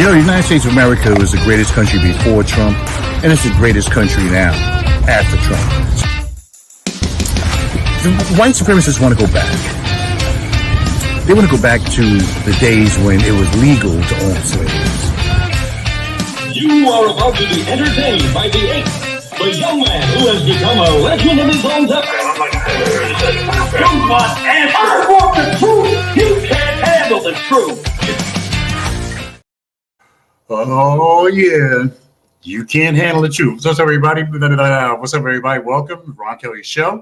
The United States of America was the greatest country before Trump, and it's the greatest country now after Trump. The white supremacists want to go back. They want to go back to the days when it was legal to own slaves. You are about to be entertained by the ape, the young man who has become a legend in his own time. You must answer. I want the truth. You can't handle the truth. Oh, yeah. You can't handle the truth. What's up, everybody? What's up, everybody? Welcome to Ron Kelly's show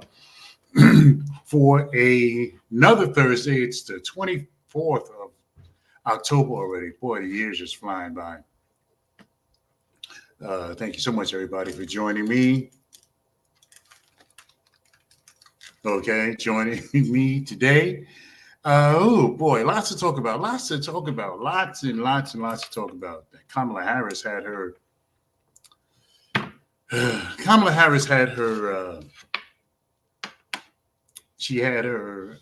for another Thursday. It's the 24th of October already. Boy, the year's just flying by. Thank you so much, everybody, for joining me. Okay, joining me today. Oh boy, lots to talk about. Lots to talk about. Kamala Harris had her. She had her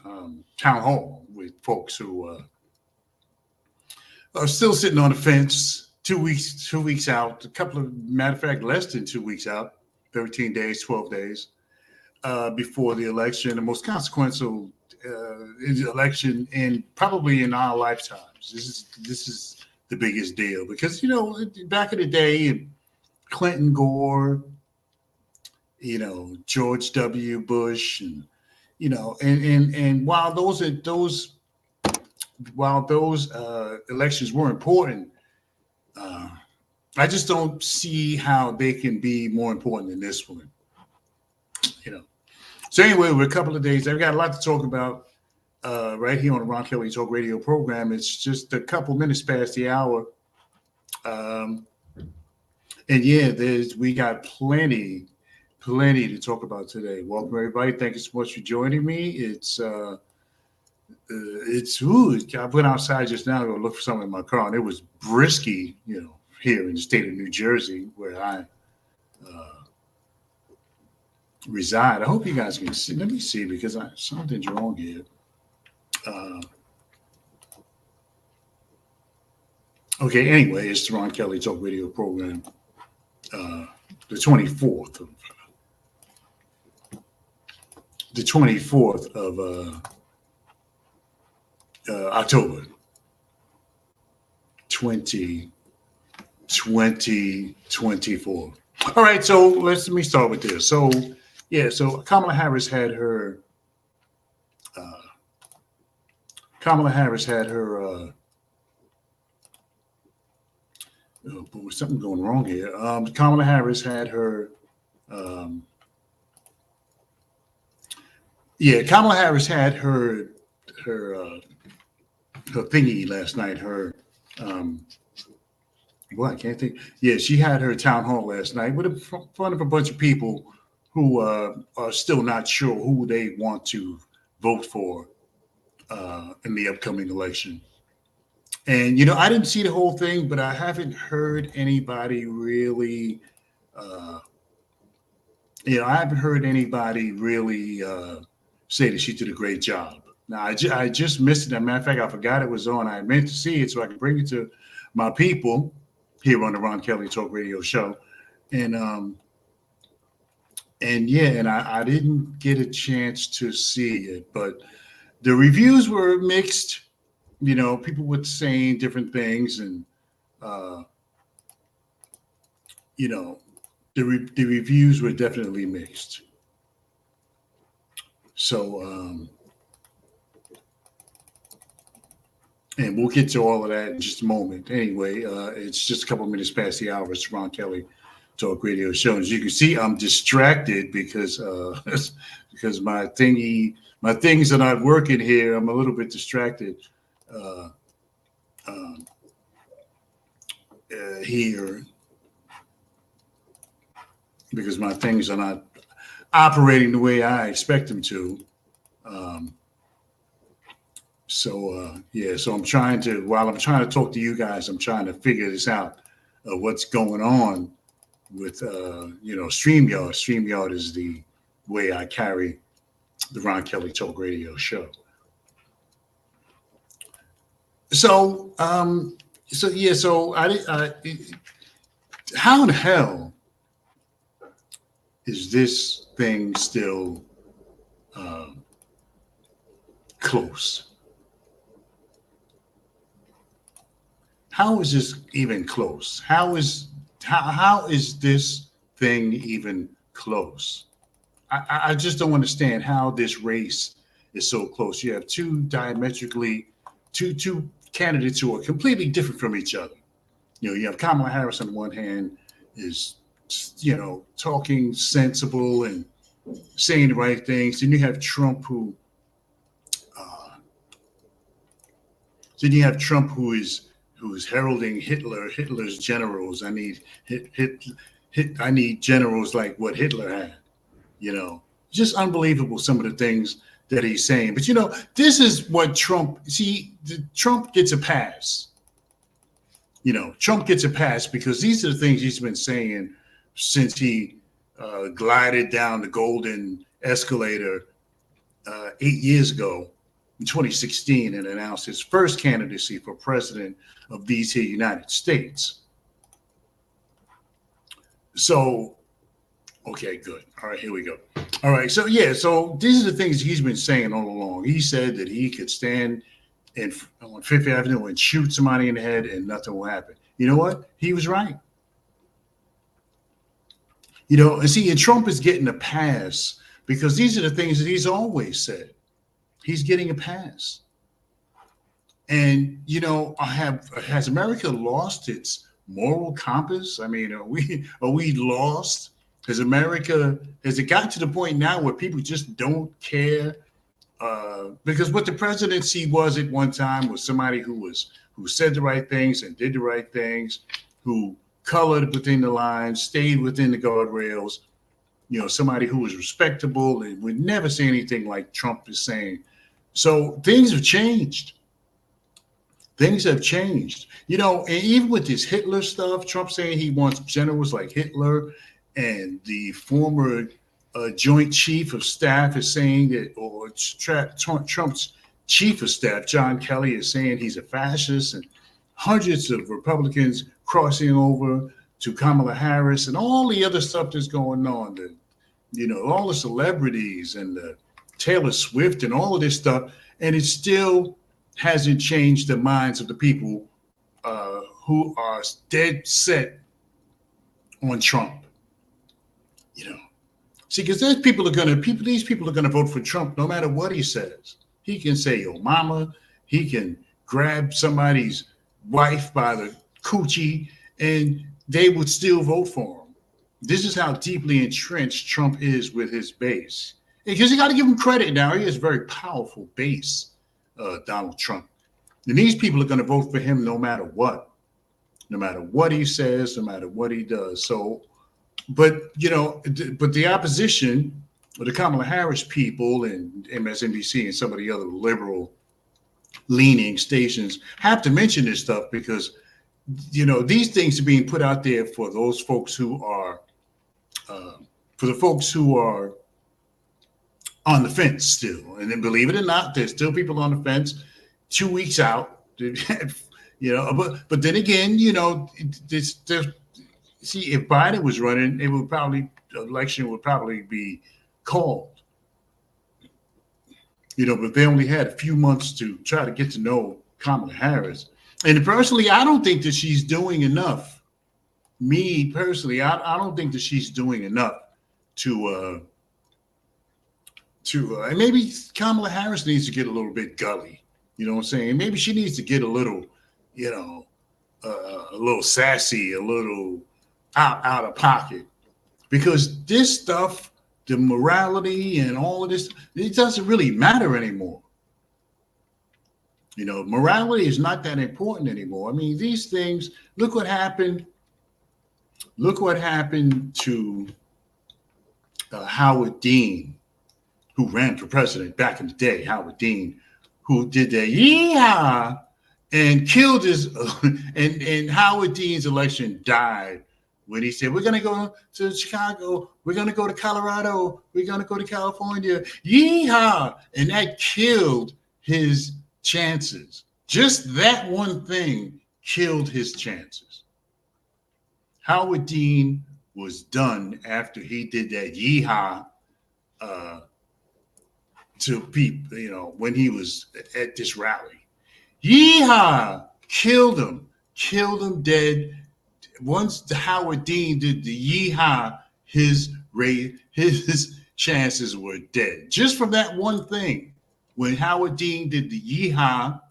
town hall with folks who are still sitting on the fence. 2 weeks out. Matter of fact, less than 2 weeks out. 13 days, 12 days before the election, the most consequential election probably in our lifetimes. This is the biggest deal because back in the day, Clinton, Gore, George W. Bush, and while those elections were important, I just don't see how they can be more important than this one. So anyway, we're a couple of days. I've got a lot to talk about right here on the Ron Kelly Talk Radio program. It's just a couple minutes past the hour. And yeah, we got plenty to talk about today. Welcome, everybody. Thank you so much for joining me. I went outside just now to go look for something in my car, and it was brisky, here in the state of New Jersey, where I reside. I hope you guys can see. Let me see, because something's wrong here. Okay, anyway, it's the Ron Kelly Talk Radio program, the 24th of October 2024. All right, so let me start with this. So Kamala Harris had her. Oh boy, something going wrong here. Kamala Harris had her. Kamala Harris had her thingy last night. Her I can't think. Yeah, she had her town hall last night in front of a bunch of people who are still not sure who they want to vote for in the upcoming election. And I didn't see the whole thing, but I haven't heard anybody really. I haven't heard anybody really say that she did a great job. Now, I just missed it. As a matter of fact, I forgot it was on. I meant to see it so I can bring it to my people here on the Ron Kelly Talk Radio show. And I didn't get a chance to see it, but the reviews were mixed. People were saying different things, and the reviews were definitely mixed. So, and we'll get to all of that in just a moment. Anyway, it's just a couple minutes past the hour. It's Ron Kelly Talk Radio show. As you can see, I'm distracted because my things are not working here. I'm a little bit distracted here because my things are not operating the way I expect them to. So I'm trying to, while I'm trying to talk to you guys, I'm trying to figure this out, what's going on with, StreamYard. StreamYard is the way I carry the Ron Kelly Talk Radio show. So, So yeah, so how in the hell is this thing still close? How is this even close? How is this thing even close? I just don't understand how this race is so close. You have two candidates who are completely different from each other. You have Kamala Harris on the one hand is talking sensible and saying the right things. Then you have Trump who is heralding Hitler's generals. I need generals like what Hitler had. Just unbelievable some of the things that he's saying. But this is what Trump gets a pass. Trump gets a pass because these are the things he's been saying since he glided down the golden escalator 8 years ago in 2016 and announced his first candidacy for president of these here United States. So, okay, good. All right, here we go. All right, so these are the things he's been saying all along. He said that he could stand on Fifth Avenue and shoot somebody in the head and nothing will happen. You know what? He was right. And Trump is getting a pass because these are the things that he's always said. He's getting a pass. And, has America lost its moral compass? I mean, are we lost? Has it gotten to the point now where people just don't care? Because what the presidency was at one time was somebody who said the right things and did the right things, who colored within the lines, stayed within the guardrails, somebody who was respectable and would never say anything like Trump is saying. So things have changed. Things have changed. And even with this Hitler stuff, Trump saying he wants generals like Hitler, and the former Joint Chief of Staff is saying that, or Trump's Chief of Staff, John Kelly, is saying he's a fascist, and hundreds of Republicans crossing over to Kamala Harris, and all the other stuff that's going on, all the celebrities and Taylor Swift and all of this stuff, and it still hasn't changed the minds of the people who are dead set on Trump. Because these people are gonna vote for Trump no matter what he says. He can say "yo mama," he can grab somebody's wife by the coochie, and they would still vote for him. This is how deeply entrenched Trump is with his base. Because you got to give him credit now. He has a very powerful base, Donald Trump. And these people are going to vote for him no matter what he says, no matter what he does. So, but the opposition, or the Kamala Harris people and MSNBC and some of the other liberal leaning stations have to mention this stuff because, these things are being put out there for those folks who are, on the fence still. And then believe it or not, there's still people on the fence 2 weeks out, but then again, see, if Biden was running, election would probably be called, but they only had a few months to try to get to know Kamala Harris. And personally, I don't think that she's doing enough. Me personally, I don't think that she's doing enough to and maybe Kamala Harris needs to get a little bit gully. You know what I'm saying? Maybe she needs to get a little, a little sassy, a little out of pocket, because this stuff, the morality and all of this, it doesn't really matter anymore. Morality is not that important anymore. I mean, these things, look what happened. Look what happened to Howard Dean, who ran for president back in the day. Howard Dean, who did the yeehaw and killed his, and Howard Dean's election died when he said, we're going to go to Chicago, we're going to go to Colorado, we're going to go to California, yeehaw. And that killed his chances. Just that one thing killed his chances. Howard Dean was done after he did that yeehaw to people, when he was at this rally. Yeehaw! Killed him dead. Once Howard Dean did the yeehaw, his chances were dead. Just from that one thing. When Howard Dean did the yeehaw,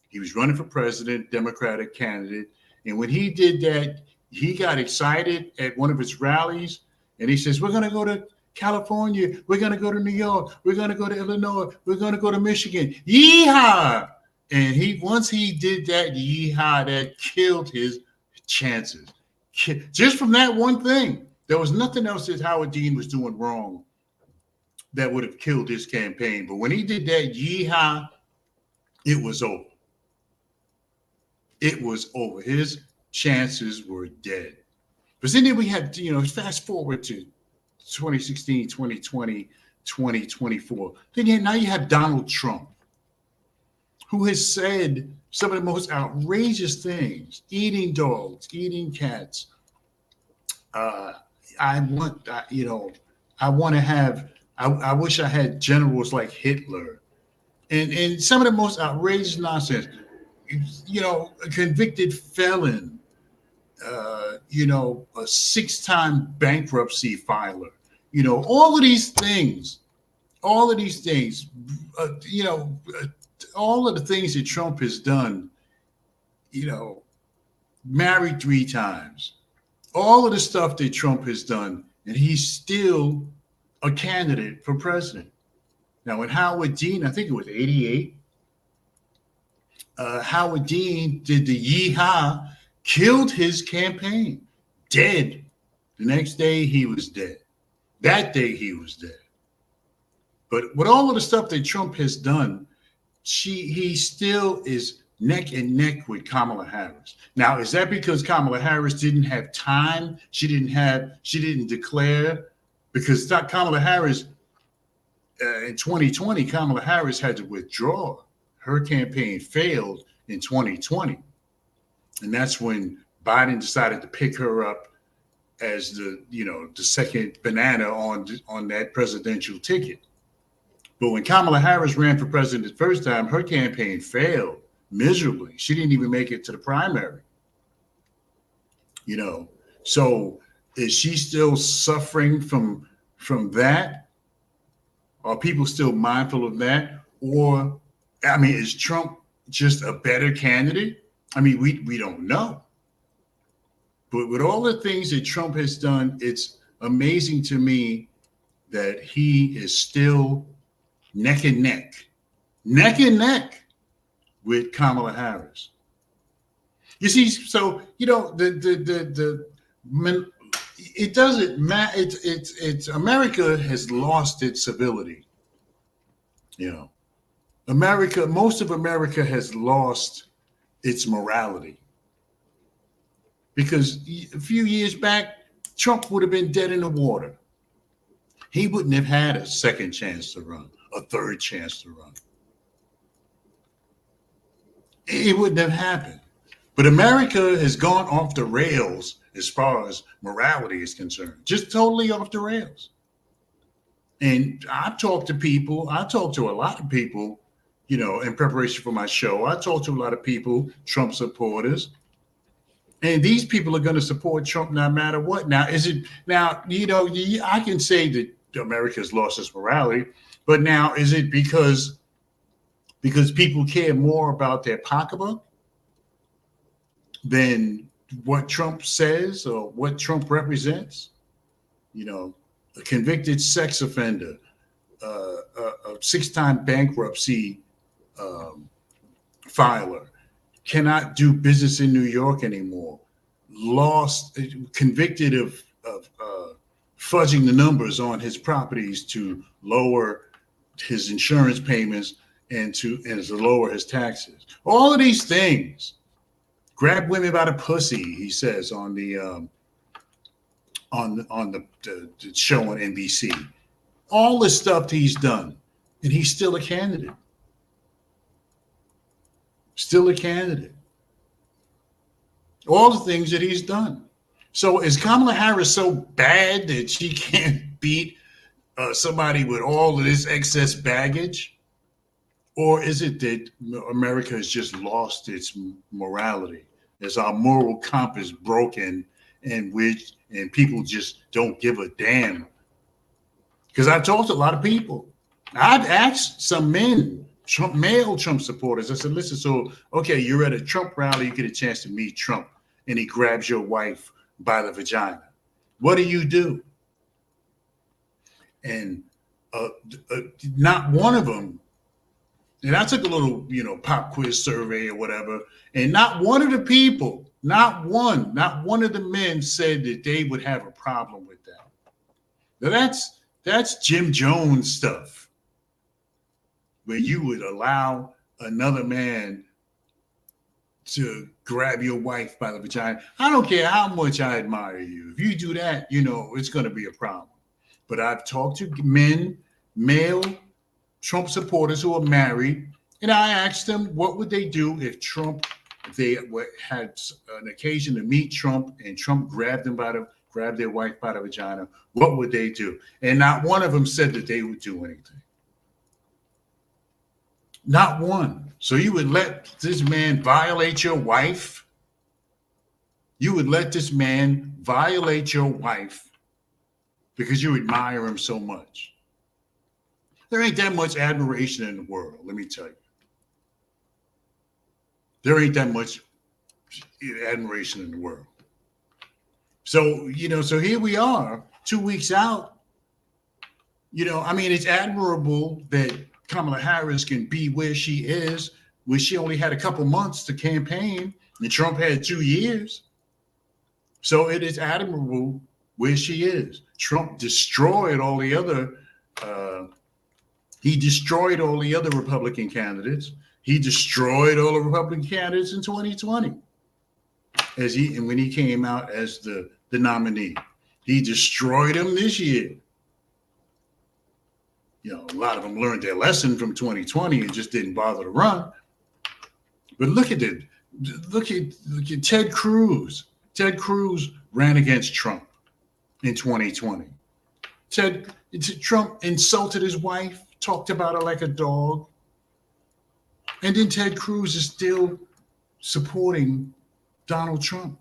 he was running for president, Democratic candidate. And when he did that, he got excited at one of his rallies. And he says, we're going to go to California. We're going to go to New York. We're going to go to Illinois. We're going to go to Michigan. Yeehaw! And once he did that yeehaw, that killed his chances. Just from that one thing. There was nothing else that Howard Dean was doing wrong that would have killed his campaign. But when he did that yeehaw, it was over. It was over. His chances were dead. But then we had, fast forward to 2016, 2020, 2024. Now you have Donald Trump, who has said some of the most outrageous things, eating dogs, eating cats. I wish I had generals like Hitler, and some of the most outrageous nonsense. A convicted felon, a 6-time bankruptcy filer. All of these things. All of the things that Trump has done. Married 3 times. All of the stuff that Trump has done, and he's still a candidate for president. Now, when Howard Dean, I think it was 88, Howard Dean did the yeehaw, killed his campaign, dead. The next day, he was dead. That day, he was dead. But with all of the stuff that Trump has done, he still is neck and neck with Kamala Harris. Now, is that because Kamala Harris didn't have time? She didn't declare? Because Kamala Harris, in 2020, Kamala Harris had to withdraw. Her campaign failed in 2020. And that's when Biden decided to pick her up as the second banana on that presidential ticket. But when Kamala Harris ran for president the first time, her campaign failed miserably. She didn't even make it to the primary. So is she still suffering from that? Are people still mindful of that? Or, is Trump just a better candidate? We don't know. But with all the things that Trump has done, it's amazing to me that he is still neck and neck with Kamala Harris. You see, so it doesn't matter. It's America has lost its civility. Most of America has lost its morality. Because a few years back, Trump would have been dead in the water. He wouldn't have had a second chance to run, a third chance to run. It wouldn't have happened. But America has gone off the rails as far as morality is concerned, just totally off the rails. And I've talked to a lot of people, in preparation for my show. I talked to a lot of people, Trump supporters. And these people are going to support Trump no matter what. Now, I can say that America's lost its morality, but now is it because people care more about their pocketbook than what Trump says or what Trump represents? A convicted sex offender, a 6-time bankruptcy filer, cannot do business in New York anymore, convicted of fudging the numbers on his properties to lower his insurance payments and to lower his taxes. All of these things. Grab women by the pussy, he says on the show on NBC. All the stuff he's done, and he's still a candidate. Still a candidate. All the things that he's done. So is Kamala Harris so bad that she can't beat somebody with all of this excess baggage? Or is it that America has just lost its morality? Is our moral compass broken and people just don't give a damn? Because I've talked to a lot of people. I've asked some men, male Trump supporters, I said, listen, so, okay, you're at a Trump rally, you get a chance to meet Trump, and he grabs your wife by the vagina. What do? And not one of them, and I took a little, pop quiz survey or whatever, and not one of the people, not one of the men said that they would have a problem with that. Now that's Jim Jones stuff, where you would allow another man to grab your wife by the vagina. I don't care how much I admire you. If you do that, it's going to be a problem. But I've talked to male Trump supporters who are married, and I asked them what would they do if they had an occasion to meet Trump and Trump grabbed their wife by the vagina. What would they do? And not one of them said that they would do anything. Not one. So you would let this man violate your wife? You would let this man violate your wife because you admire him so much? There ain't that much admiration in the world, let me tell you. There ain't that much admiration in the world. So, so here we are 2 weeks out. It's admirable that Kamala Harris can be where she is, where she only had a couple months to campaign and Trump had 2 years. So it is admirable where she is. Trump destroyed all the other, he destroyed all the other Republican candidates. He destroyed all the Republican candidates in 2020 when he came out as the nominee. He destroyed them this year. A lot of them learned their lesson from 2020 and just didn't bother to run. But look at Ted Cruz. Ted Cruz ran against Trump in 2020. Trump insulted his wife, talked about her like a dog. And then Ted Cruz is still supporting Donald Trump.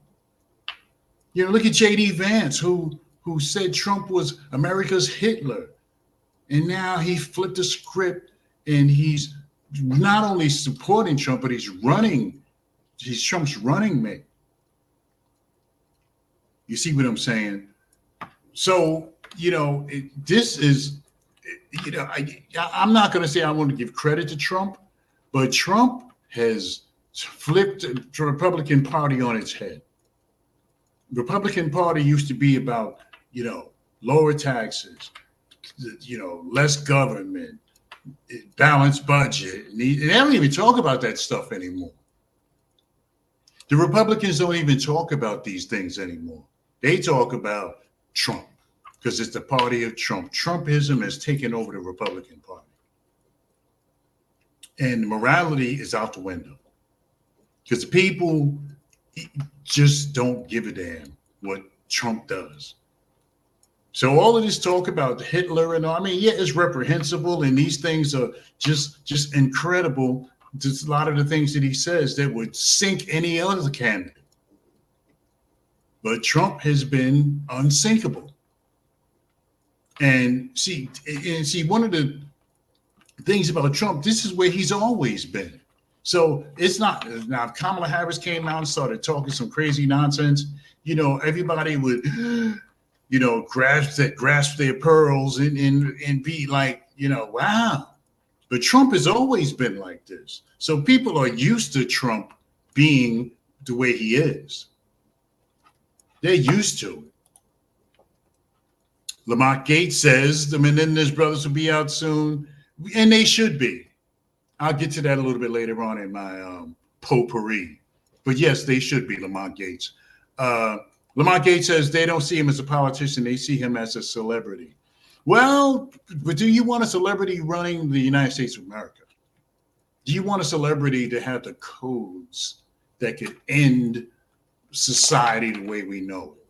Look at J.D. Vance, who said Trump was America's Hitler. And now he flipped the script and he's not only supporting Trump, but he's Trump's running mate. You see what I'm saying? So, this is, I'm not going to say I want to give credit to Trump, but Trump has flipped the Republican Party on its head. The Republican Party used to be about, lower taxes, less government, balanced budget. And they don't even talk about that stuff anymore. The Republicans don't even talk about these things anymore. They talk about Trump because it's the party of Trump. Trumpism has taken over the Republican Party. And morality is out the window because the people just don't give a damn what Trump does. So all of this talk about Hitler and all, it's reprehensible, and these things are just incredible. Just a lot of the things that he says that would sink any other candidate. But Trump has been unsinkable. And see, one of the things about Trump, this is where he's always been. So it's not, now if Kamala Harris came out and started talking some crazy nonsense, everybody would, grasp their pearls and be like, wow. But Trump has always been like this. So people are used to Trump being the way he is. They're used to it. Lamont Gates says the Menendez brothers will be out soon, and they should be. I'll get to that a little bit later on in my potpourri. But yes, they should be, Lamont Gates. Lamont Gates says they don't see him as a politician. They see him as a celebrity. Well, but do you want a celebrity running the United States of America? Do you want a celebrity to have the codes that could end society the way we know it.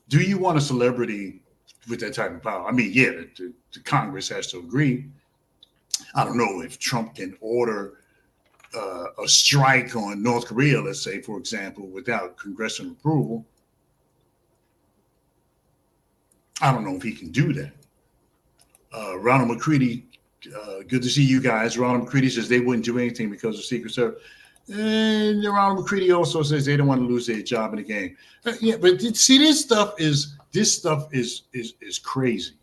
Do you want a celebrity with that type of power? I mean, yeah, the Congress has to agree. I don't know if Trump can order a strike on North Korea, let's say, for example, without congressional approval. I don't know if he can do that. Ronald McCready, good to see you guys. Ronald McCready says they wouldn't do anything because of Secret Service. And Ronald McCready also says they don't want to lose their job in the game. Yeah, but see, this stuff is crazy.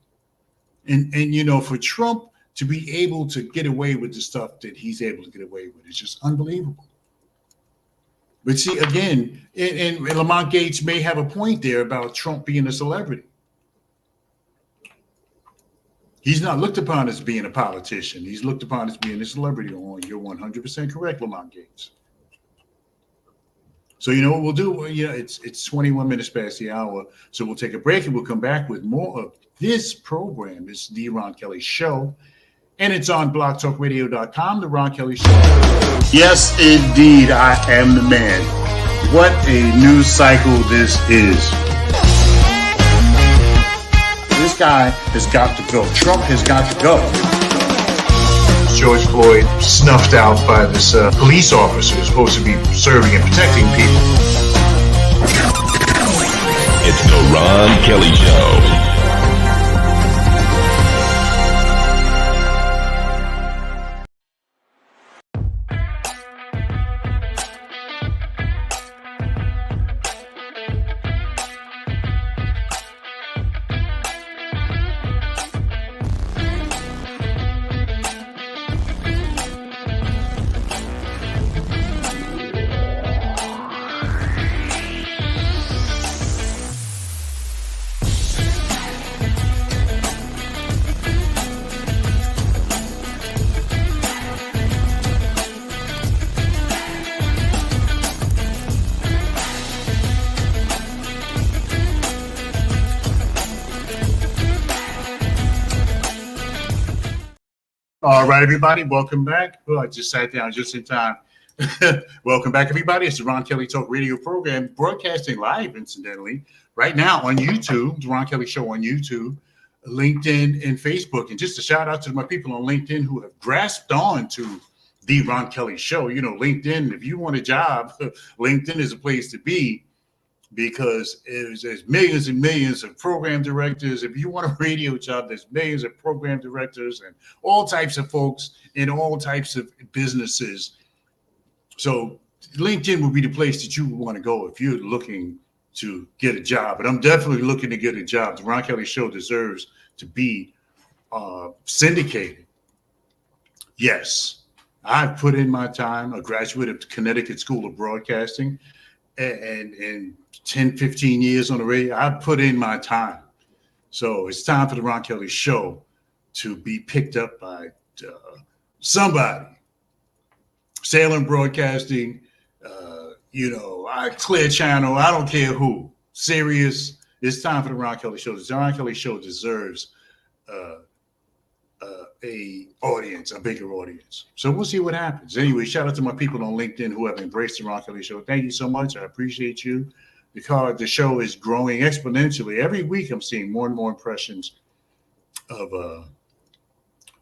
And you know, for Trump to be able to get away with the stuff that he's able to get away with, it's just unbelievable. But see, again, and Lamont Gates may have a point there about Trump being a celebrity. He's not looked upon as being a politician. He's looked upon as being a celebrity. Oh, you're 100% correct, Lamont Gates. So you know what we'll do? You know, it's 21 minutes past the hour. So we'll take a break and we'll come back with more of this program. It's The Ron Kelly Show. And it's on blogtalkradio.com, The Ron Kelly Show. Yes, indeed, I am the man. What a news cycle this is. This guy has got to go. Trump has got to go. George Floyd snuffed out by this police officer who's supposed to be serving and protecting people. It's the Ron Kelly Show. All right, everybody, welcome back. Well, I just sat down just in time. Welcome back, everybody. It's the Ron Kelly Talk Radio program, broadcasting live, incidentally, right now on YouTube, the Ron Kelly Show on YouTube, LinkedIn, and Facebook. And just a shout out to my people on LinkedIn who have grasped on to the Ron Kelly Show. You know, LinkedIn, if you want a job, LinkedIn is a place to be, because there's millions and millions of program directors. If you want a radio job, there's millions of program directors and all types of folks in all types of businesses. So LinkedIn would be the place that you would want to go if you're looking to get a job. And I'm definitely looking to get a job. The Ron Kelly Show deserves to be syndicated. Yes, I've put in my time, a graduate of the Connecticut School of Broadcasting, and 10, 15 years on the radio. I put in my time. So it's time for the Ron Kelly Show to be picked up by somebody. Salem Broadcasting, Clear Channel, I don't care who. Sirius. It's time for the Ron Kelly Show. The Ron Kelly Show deserves a bigger audience. So we'll see what happens. Anyway, shout out to my people on LinkedIn who have embraced the Ron Kelly Show. Thank you so much. I appreciate you. The show is growing exponentially. Every week I'm seeing more and more impressions of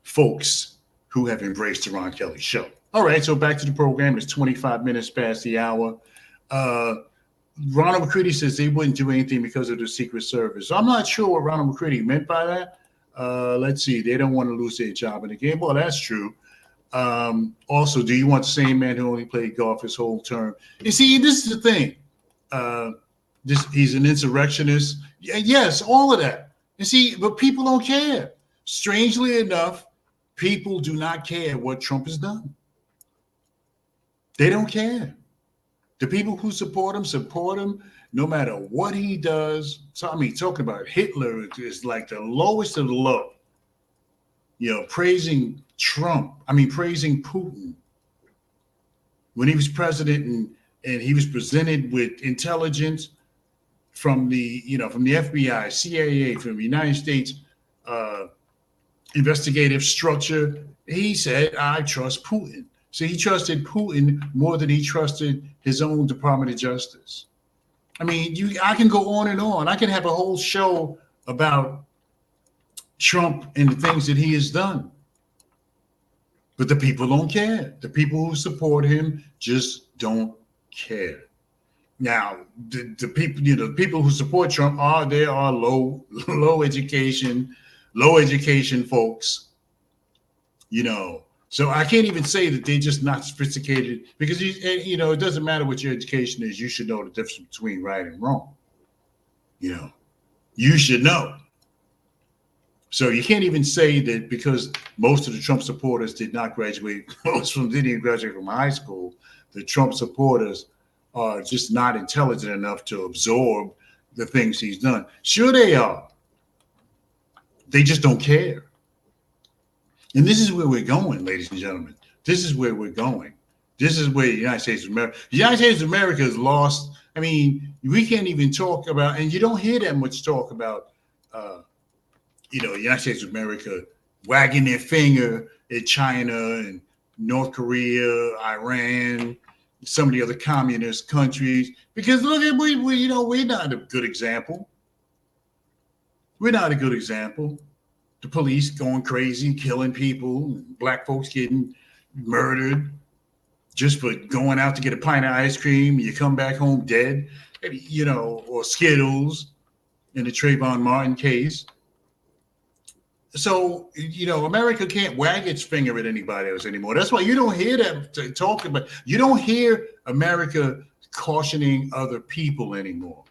folks who have embraced the Ron Kelly Show. All right, so back to the program. It's 25 minutes past the hour. Ronald McCready says they wouldn't do anything because of the Secret Service. So I'm not sure what Ronald McCready meant by that. Let's see. They don't want to lose their job in the game. Well, that's true. Also, do you want the same man who only played golf his whole term? You see, this is the thing. He's an insurrectionist. Yes, all of that. You see, but people don't care. Strangely enough, people do not care what Trump has done. They don't care. The people who support him no matter what he does. So, I mean, talking about Hitler is like the lowest of the low. You know, praising Putin when he was president and he was presented with intelligence from the FBI, CIA, from the United States investigative structure. He said, I trust Putin. So he trusted Putin more than he trusted his own Department of Justice. I mean, I can go on and on. I can have a whole show about Trump and the things that he has done. But the people don't care. The people who support him just don't care. Now, the people, the people who support Trump are low education folks, So I can't even say that they're just not sophisticated because it doesn't matter what your education is. You should know the difference between right and wrong. You should know. So you can't even say that because most of the Trump supporters did not graduate, most of them didn't even graduate from high school, the Trump supporters are just not intelligent enough to absorb the things he's done. Sure they are. They just don't care. And this is where we're going, ladies and gentlemen. This is where we're going. This is where the United States of America, is lost. I mean, we can't even talk about, and you don't hear that much talk about, the United States of America wagging their finger at China and North Korea, Iran, some of the other communist countries. Because look at we're not a good example. We're not a good example. The police going crazy, killing people, black folks getting murdered just for going out to get a pint of ice cream. You come back home dead, or Skittles in the Trayvon Martin case. So, America can't wag its finger at anybody else anymore. That's why you don't hear that talk about. You don't hear America cautioning other people anymore.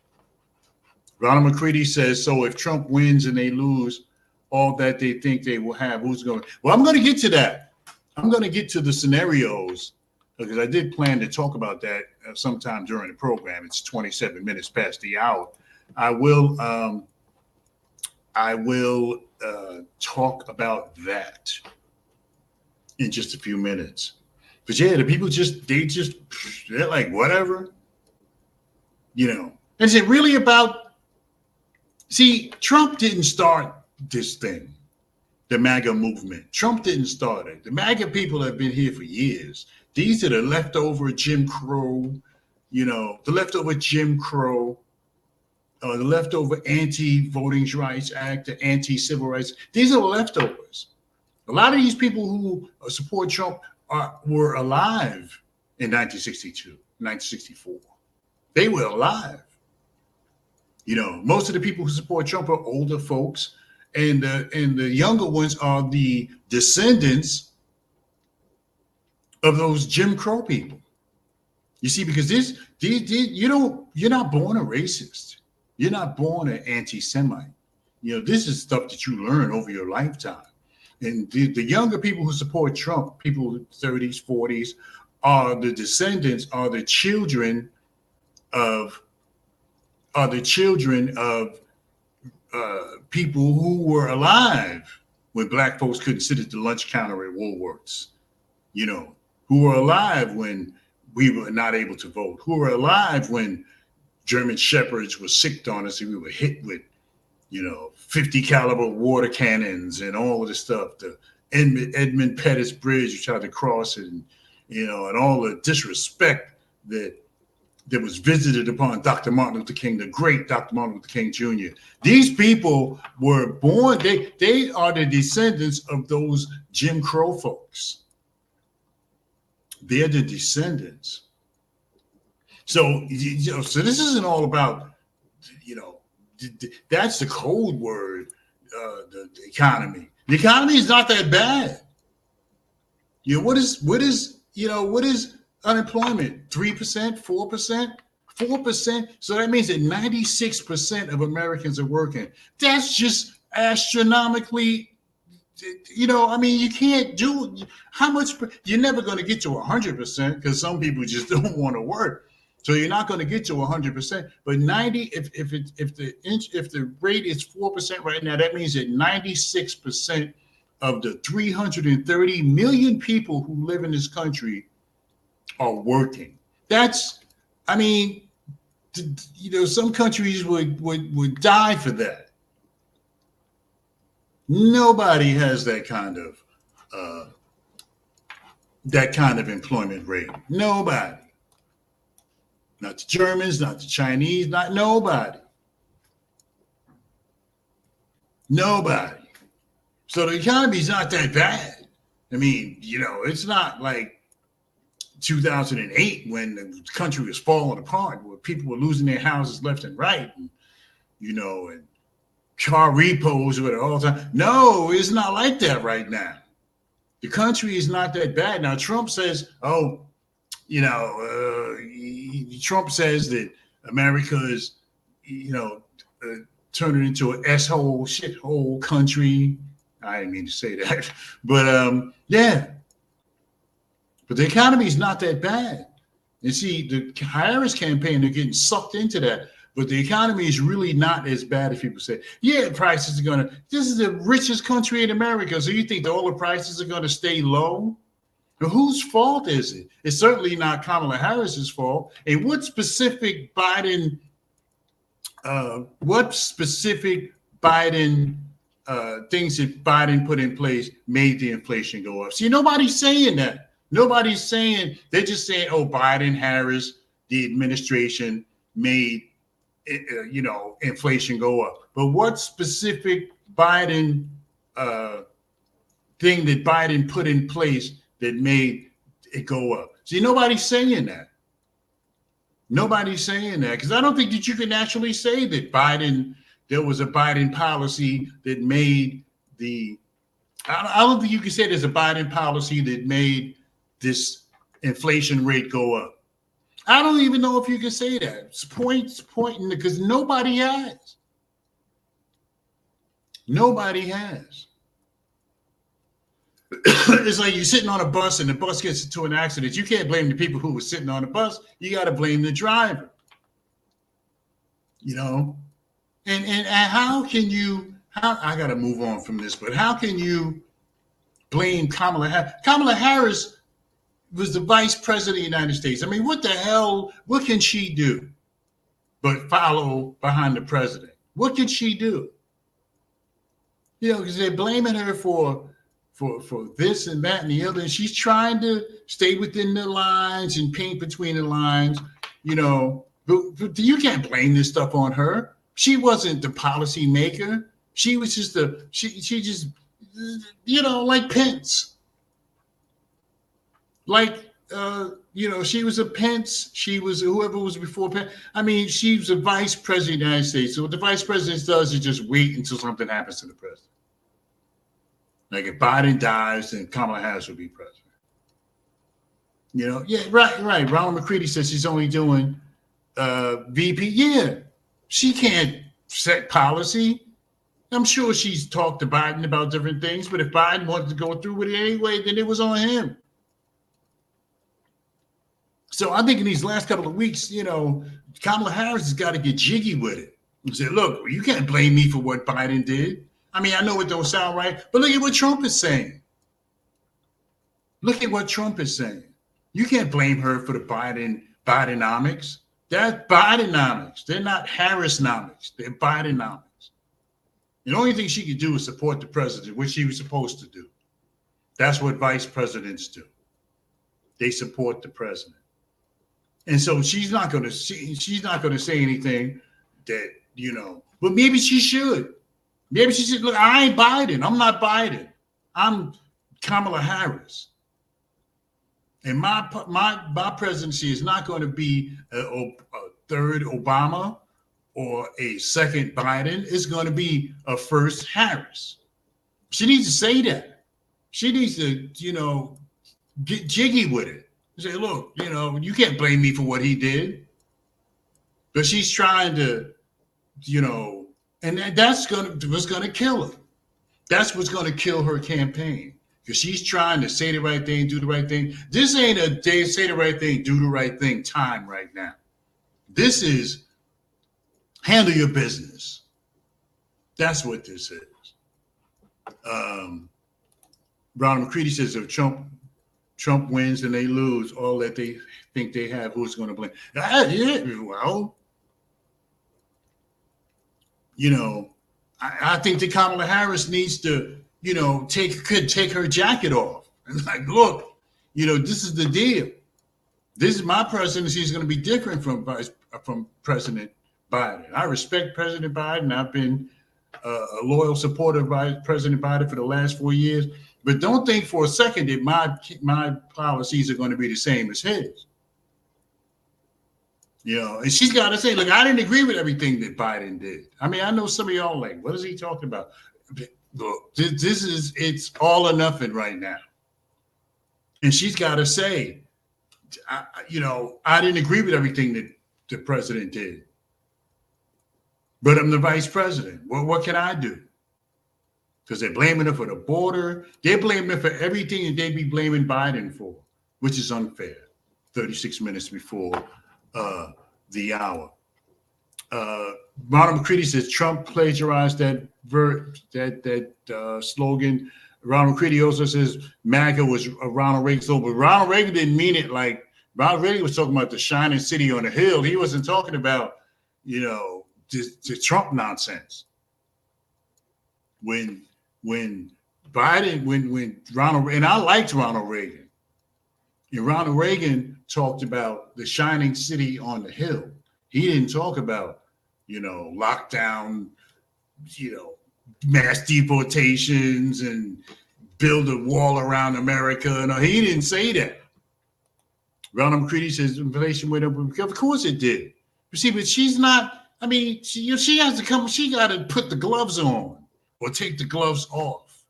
Ronald McCready says, so if Trump wins and they lose all that they think they will have, who's going to? Well, I'm going to get to that. I'm going to get to the scenarios because I did plan to talk about that sometime during the program. It's 27 minutes past the hour. I will talk about that in just a few minutes. But yeah, the people they're like, whatever. Is it really about, see, Trump didn't start this thing, the MAGA movement. Trump didn't start it. The MAGA people have been here for years. These are the leftover Jim Crow, the leftover Anti-Voting Rights Act, the Anti-Civil Rights. These are the leftovers. A lot of these people who support Trump were alive in 1962, 1964. They were alive. Most of the people who support Trump are older folks, and the younger ones are the descendants of those Jim Crow people. You see, because you're not born a racist. You're not born an anti-Semite. This is stuff that you learn over your lifetime. And the younger people who support Trump, people 30s, 40s, are the descendants, are the children of people who were alive when black folks couldn't sit at the lunch counter at Woolworths, who were alive when we were not able to vote, who were alive when German shepherds were sicked on us and we were hit with, 50 caliber water cannons and all of this stuff. The Edmund Pettus Bridge, you tried to cross it, and all the disrespect that was visited upon Dr. Martin Luther King, the great Dr. Martin Luther King Jr. These people were born, they are the descendants of those Jim Crow folks. They're the descendants. So this isn't all about, that's the code word, the economy. The economy is not that bad. What is unemployment? 3%, 4%, 4%. So that means that 96% of Americans are working. That's just astronomically, you can't do how much. You're never going to get to 100% because some people just don't want to work. So you're not going to get to 100%. But 90, if the rate is 4% right now, that means that 96% of the 330 million people who live in this country are working. That's, some countries would die for that. Nobody has that kind of that kind of employment rate. Nobody. Not the Germans, not the Chinese, not nobody. Nobody. So the economy's not that bad. I mean, it's not like 2008 when the country was falling apart, where people were losing their houses left and right, and and car repos with it all the time. No, it's not like that right now. The country is not that bad. Now, Trump says, Trump says that America is, turning into an S-hole, shithole country. I didn't mean to say that. But, yeah. But the economy is not that bad. And see, the Harris campaign, they're getting sucked into that. But the economy is really not as bad as people say. Yeah, prices are this is the richest country in America. So you think that all the prices are going to stay low? Now, whose fault is it? It's certainly not Kamala Harris's fault. And what specific Biden things that Biden put in place made the inflation go up? See, nobody's saying that. Nobody's saying, they're just saying, oh, Biden, Harris, the administration made inflation go up. But what specific Biden thing that Biden put in place that made it go up? See, nobody's saying that. Nobody's saying that, because I don't think that you can actually say that there was a Biden policy that made I don't think you can say there's a Biden policy that made this inflation rate go up. I don't even know if you can say that. It's pointing because nobody has. Nobody has. It's like you're sitting on a bus and the bus gets into an accident. You can't blame the people who were sitting on the bus. You got to blame the driver. And how can you? I got to move on from this, but how can you blame Kamala Harris? Kamala Harris was the vice president of the United States. I mean, what the hell? What can she do but follow behind the president? What can she do? Because they're blaming her for this and that and the other. And she's trying to stay within the lines and paint between the lines, But you can't blame this stuff on her. She wasn't the policy maker. She was just she just, like Pence. Like, she was a Pence. She was whoever was before Pence. I mean, she was a vice president of the United States. So what the vice president does is just wait until something happens to the president. Like if Biden dies, then Kamala Harris will be president. Yeah, right. Ronald McCready says she's only doing VP. Yeah, she can't set policy. I'm sure she's talked to Biden about different things, but if Biden wanted to go through with it anyway, then it was on him. So I think in these last couple of weeks, Kamala Harris has got to get jiggy with it and say, look, you can't blame me for what Biden did. I mean, I know it don't sound right, but look at what Trump is saying. Look at what Trump is saying. You can't blame her for the Bidenomics. That's Bidenomics. They're not Harrisnomics. They're Bidenomics. The only thing she could do is support the president, which she was supposed to do. That's what vice presidents do. They support the president. And so she's not going to say anything that, but maybe she should. Maybe she said, look, I ain't Biden. I'm not Biden. I'm Kamala Harris. And my presidency is not going to be a third Obama or a second Biden. It's going to be a first Harris. She needs to say that. She needs to, get jiggy with it. Say, look, you can't blame me for what he did. But she's trying to, and that's what's going to kill her. That's what's going to kill her campaign. Because she's trying to say the right thing, do the right thing. This ain't a day say the right thing, do the right thing time right now. This is handle your business. That's what this is. Ronald McCready says if Trump wins and they lose, all that they think they have, who's going to blame? Well, I think that Kamala Harris needs to, take her jacket off and like, look, this is the deal. This is my presidency is going to be different from President Biden. I respect President Biden. I've been a loyal supporter of President Biden for the last 4 years. But don't think for a second that my policies are going to be the same as his. And she's got to say, look, I didn't agree with everything that Biden did. I mean, I know some of y'all like, what is he talking about? Look, it's all or nothing right now. And she's got to say, I didn't agree with everything that the president did. But I'm the vice president. Well, what can I do? Because they're blaming her for the border. They're blaming her for everything that they be blaming Biden for, which is unfair. 36 minutes before the hour. Ronald McCready says Trump plagiarized that slogan. Ronald McCready also says MAGA was Ronald Reagan. So, but Ronald Reagan didn't mean it like Ronald Reagan was talking about the shining city on the hill. He wasn't talking about, the Trump nonsense. When Ronald, and I liked Ronald Reagan, and Ronald Reagan talked about the shining city on the hill. He didn't talk about, lockdown, mass deportations and build a wall around America. No, he didn't say that. Ronald McCready says inflation went up. Of course it did. But she's not. I mean, she has to come. She got to put the gloves on or take the gloves off.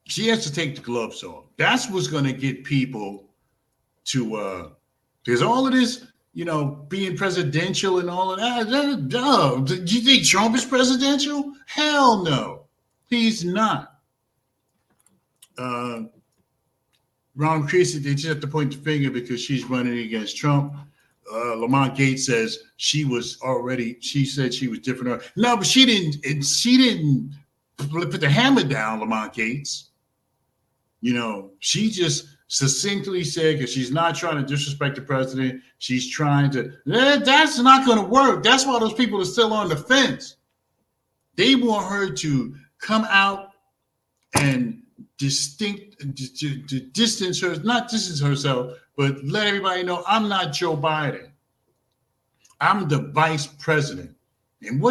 She has to take the gloves off. That's what's going to get people to. There's all of this, being presidential and all of that. Do you think Trump is presidential? Hell no, he's not. Ron Creasy, they just have to point the finger because she's running against Trump. Lamont Gates says she said she was different. No, but she didn't put the hammer down, Lamont Gates. She just succinctly said, because she's not trying to disrespect the president, she's trying to, that's not going to work. That's why those people are still on the fence. They want her to come out and distance herself, but let everybody know I'm not Joe Biden. I'm the vice president. And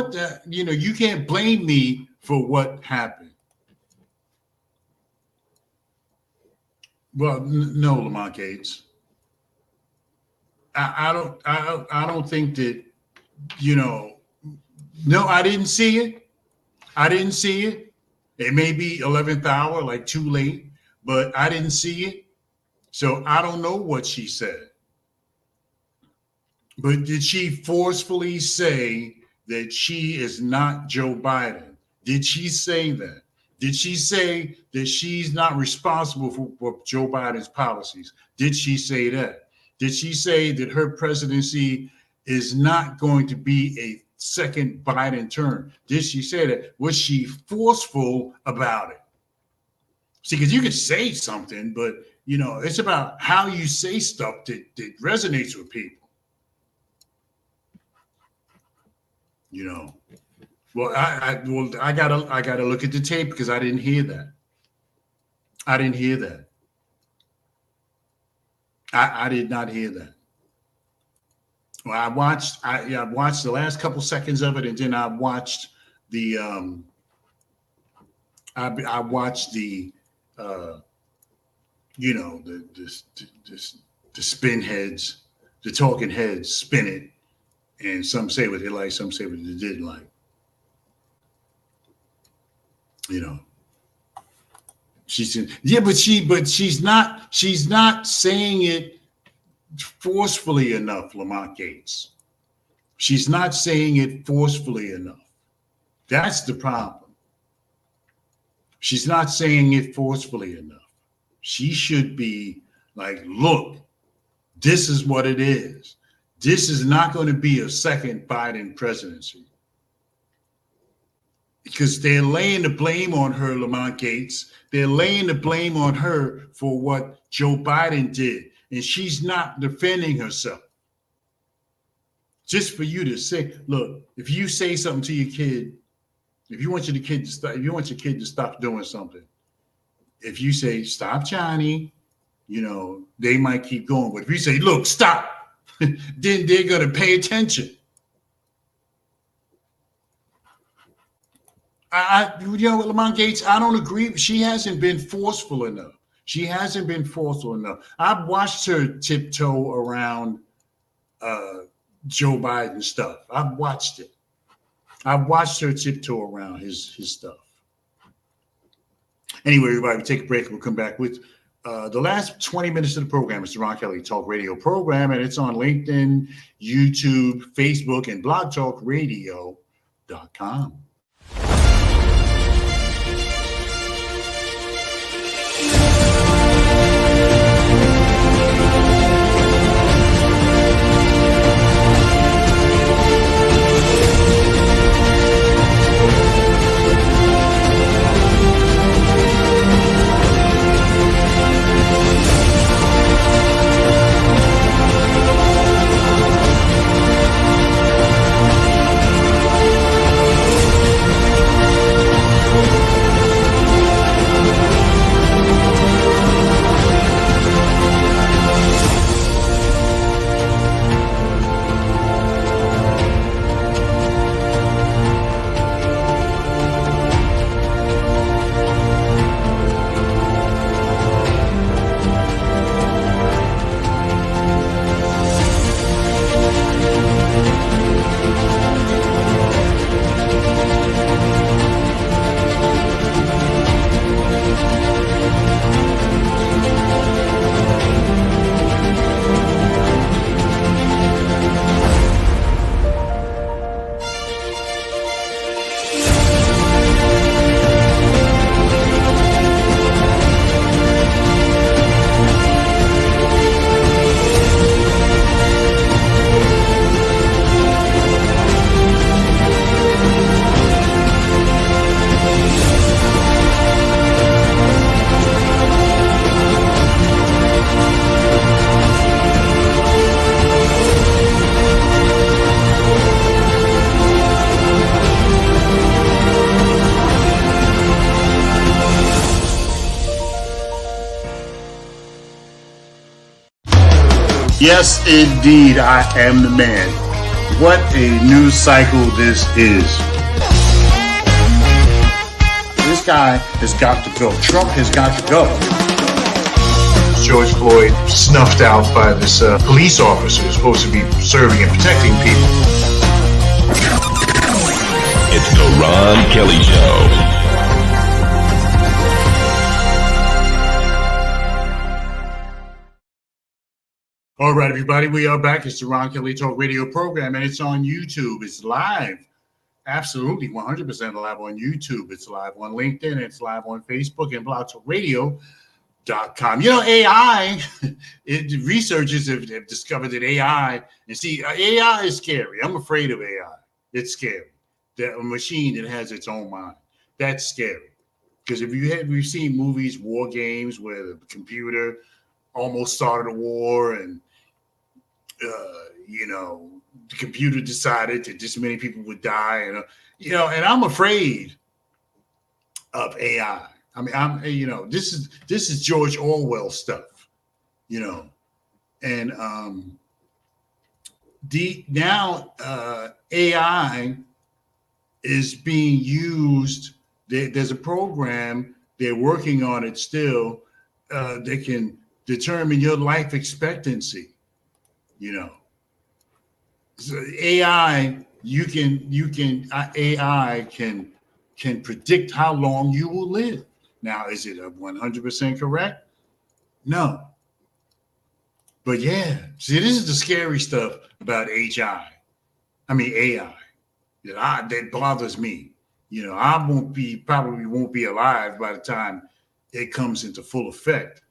you can't blame me for what happened. Well, no, Lamont Gates. I don't think that, no, I didn't see it. I didn't see it. It may be 11th hour, like too late, but I didn't see it. So I don't know what she said. But did she forcefully say that she is not Joe Biden? Did she say that? Did she say that she's not responsible for Joe Biden's policies? Did she say that? Did she say that her presidency is not going to be a second Biden term? Did she say that? Was she forceful about it? See, because you could say something, but it's about how you say stuff that resonates with people. Well, I gotta look at the tape because I didn't hear that. I didn't hear that. I did not hear that. Well, I watched the last couple seconds of it, and then I watched the the spin heads, the talking heads spin it, and some say what they like, some say what they didn't like. She said, yeah, but she's not saying it forcefully enough, Lamont Gates. She's not saying it forcefully enough. That's the problem. She's not saying it forcefully enough. She should be like, look, this is what it is. This is not going to be a second Biden presidency. Because they're laying the blame on her, Lamont Gates. They're laying the blame on her for what Joe Biden did. And she's not defending herself. Just for you to say, look, if you say something to your kid, if you want your kid to stop doing something, if you say, stop, Johnny, they might keep going. But if you say, look, stop, then they're going to pay attention. Lamont Gates, I don't agree. She hasn't been forceful enough. I've watched her tiptoe around Joe Biden stuff. I've watched it. I've watched her tiptoe around his stuff. Anyway, everybody, we'll take a break. We'll come back with the last 20 minutes of the program. It's the Ron Kelly Talk Radio program, and it's on LinkedIn, YouTube, Facebook, and blogtalkradio.com. Yes, indeed, I am the man. What a news cycle this is. This guy has got to go. Trump has got to go. George Floyd snuffed out by this police officer who's supposed to be serving and protecting people. It's the Ron Kelly Show. All right, everybody, we are back. It's the Ron Kelly Talk Radio program, and it's on YouTube. It's live. Absolutely, 100% live on YouTube. It's live on LinkedIn. It's live on Facebook and blogtalkradio.com. AI, researchers have discovered that AI, and see, AI is scary. I'm afraid of AI. It's scary. That a machine that has its own mind. That's scary. Because we've seen movies, war games, where the computer almost started a war, and the computer decided that this many people would die, and I'm afraid of AI. I mean, this is George Orwell stuff, and AI is being used. There's a program, they're working on it still. They can determine your life expectancy. So AI, AI can predict how long you will live. Now, is it 100% correct? No. But yeah, see, this is the scary stuff about AI. That bothers me. I probably won't be alive by the time it comes into full effect.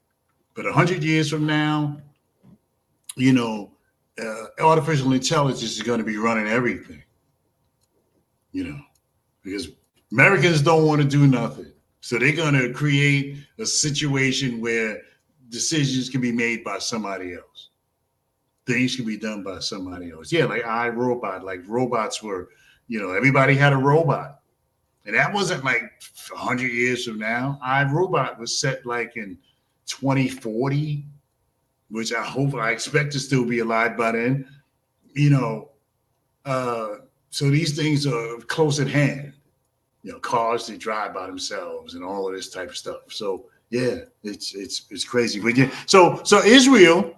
But 100 years from now, artificial intelligence is going to be running everything, because Americans don't want to do nothing. So they're going to create a situation where decisions can be made by somebody else. Things can be done by somebody else. Yeah, like iRobot, like robots were, everybody had a robot. And that wasn't like 100 years from now. iRobot was set like in 2040, which I expect to still be alive by then. So these things are close at hand. Cars that drive by themselves and all of this type of stuff. So yeah, it's crazy. But yeah, so Israel,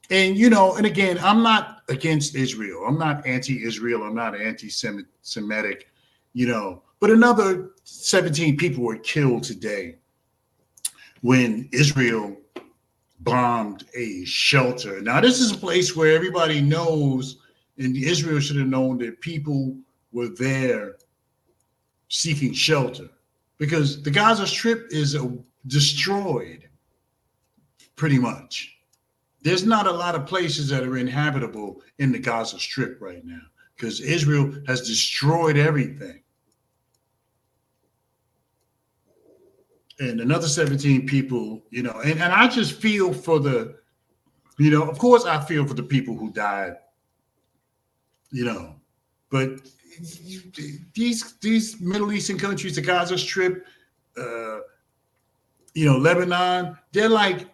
and and again, I'm not against Israel. I'm not anti-Israel. I'm not anti-Semitic. But another 17 people were killed today when Israel bombed a shelter. Now, this is a place where everybody knows, and Israel should have known that people were there seeking shelter, because the Gaza Strip is destroyed pretty much. There's not a lot of places that are inhabitable in the Gaza Strip right now because Israel has destroyed everything. And another 17 people, and I just feel for the, of course I feel for the people who died, but these Middle Eastern countries, the Gaza Strip, Lebanon, they're like,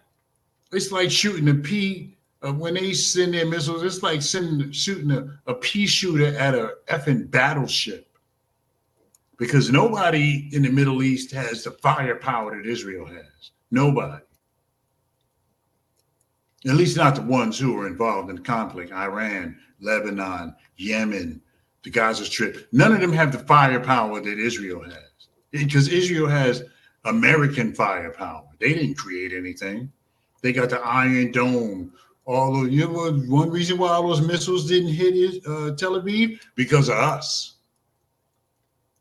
it's like shooting a pea when they send their missiles. It's like shooting a pea shooter at a effing battleship, because nobody in the Middle East has the firepower that Israel has. Nobody. At least not the ones who are involved in the conflict. Iran, Lebanon, Yemen, the Gaza Strip. None of them have the firepower that Israel has, because Israel has American firepower. They didn't create anything. They got the Iron Dome. One reason why all those missiles didn't hit Tel Aviv? Because of us.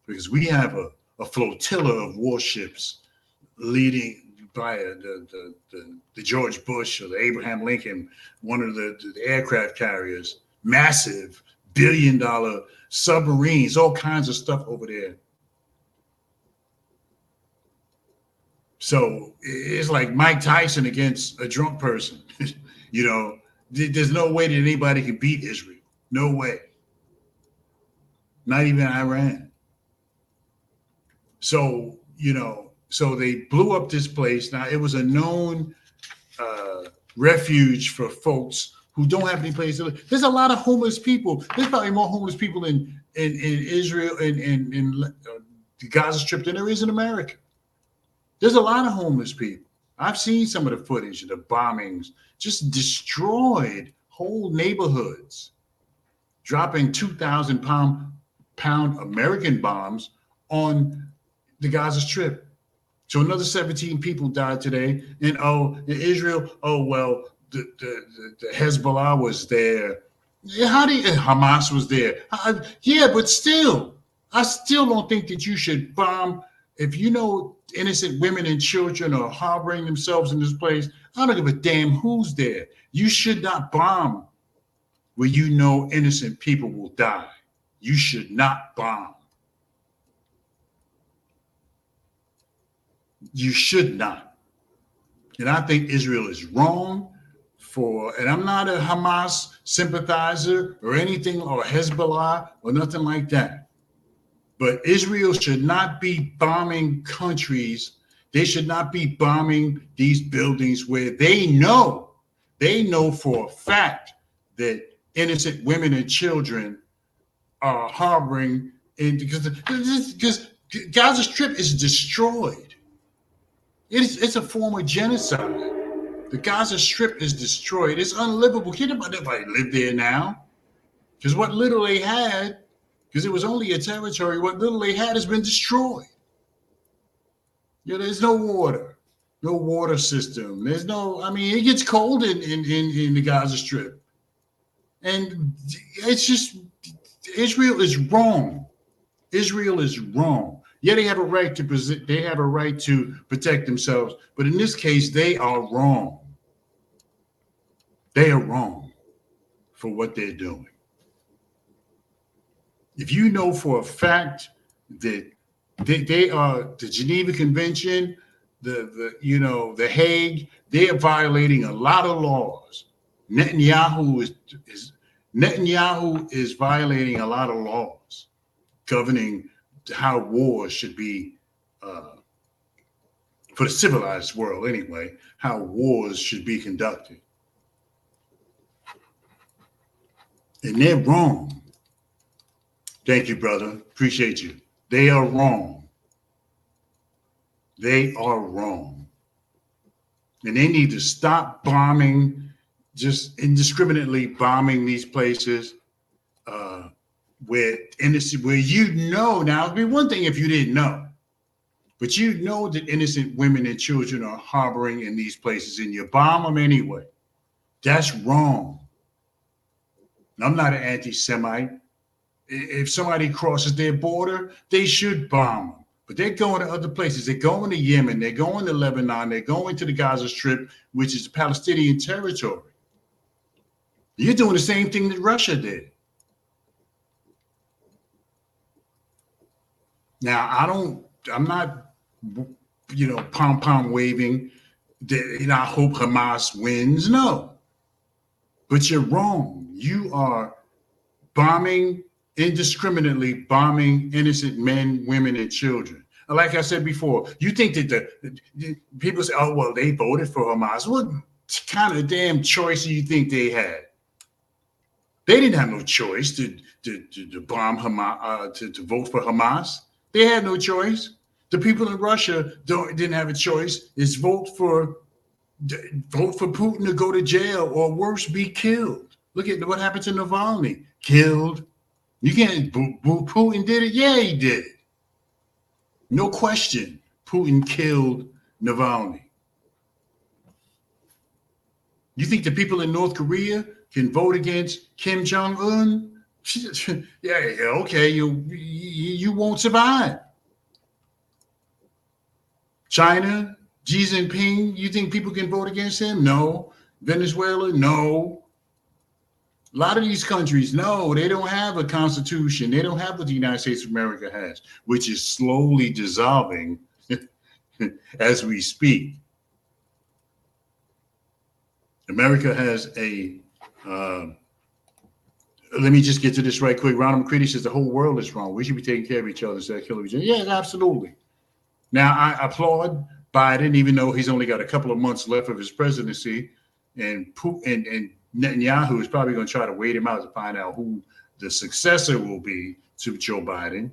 Because we have a flotilla of warships leading by the George Bush or the Abraham Lincoln, one of the aircraft carriers, massive billion-dollar submarines, all kinds of stuff over there. So it's like Mike Tyson against a drunk person. There's no way that anybody can beat Israel. No way. Not even Iran. So, so they blew up this place. Now, it was a known refuge for folks who don't have any place to live. There's a lot of homeless people. There's probably more homeless people in Israel and in the Gaza Strip than there is in America. There's a lot of homeless people. I've seen some of the footage of the bombings, just destroyed whole neighborhoods, dropping 2,000-pound American bombs on the Gaza Strip. So another 17 people died today. And in Israel, the Hezbollah was there. Hamas was there. But still, I still don't think that you should bomb. If innocent women and children are harboring themselves in this place, I don't give a damn who's there. You should not bomb where innocent people will die. You should not bomb. You should not. And I think Israel is wrong and I'm not a Hamas sympathizer or anything, or Hezbollah or nothing like that. But Israel should not be bombing countries. They should not be bombing these buildings where they know for a fact that innocent women and children are harboring, because Gaza Strip is destroyed. It's a form of genocide. The Gaza Strip is destroyed. It's unlivable. Can't nobody live there now. Because what little they had, because it was only a territory, what little they had has been destroyed. There's no water system. It gets cold in the Gaza Strip. And it's just, Israel is wrong. Israel is wrong. Yeah, they have a right to protect themselves, but in this case, they are wrong. They are wrong for what they're doing. If you know for a fact that they are the Geneva Convention, the Hague, they are violating a lot of laws. Netanyahu is violating a lot of laws governing how wars should be, for the civilized world anyway, how wars should be conducted. And they're wrong. Thank you, brother. Appreciate you. They are wrong. They are wrong. And they need to stop bombing, just indiscriminately bombing these places where innocent, where now it'd be one thing if you didn't know, but that innocent women and children are harboring in these places and you bomb them anyway. That's wrong. I'm not an anti-Semite. If somebody crosses their border, they should bomb them. But they're going to other places. They're going to Yemen. They're going to Lebanon. They're going to the Gaza Strip, which is Palestinian territory. You're doing the same thing that Russia did. Now, I'm not, pom-pom waving that, I hope Hamas wins. No. But you're wrong. You are indiscriminately bombing innocent men, women, and children. Like I said before, you think that the people say, oh, well, they voted for Hamas. What kind of damn choice do you think they had? They didn't have no choice to bomb Hamas, to vote for Hamas. They had no choice. The people in Russia didn't have a choice. It's vote for Putin to go to jail or worse, be killed. Look at what happened to Navalny. Killed. You can't boo Putin did it? Yeah, he did it. No question. Putin killed Navalny. You think the people in North Korea can vote against Kim Jong-un? Yeah, okay, you won't survive. China, Xi Jinping, you think people can vote against him? No. Venezuela? No. A lot of these countries, no, they don't have a constitution. They don't have what the United States of America has, which is slowly dissolving as we speak. America has let me just get to this right quick. Ronald McCready says the whole world is wrong. We should be taking care of each other instead of killing each other. Yes, absolutely. Now, I applaud Biden, even though he's only got a couple of months left of his presidency, and Netanyahu is probably going to try to wait him out to find out who the successor will be to Joe Biden.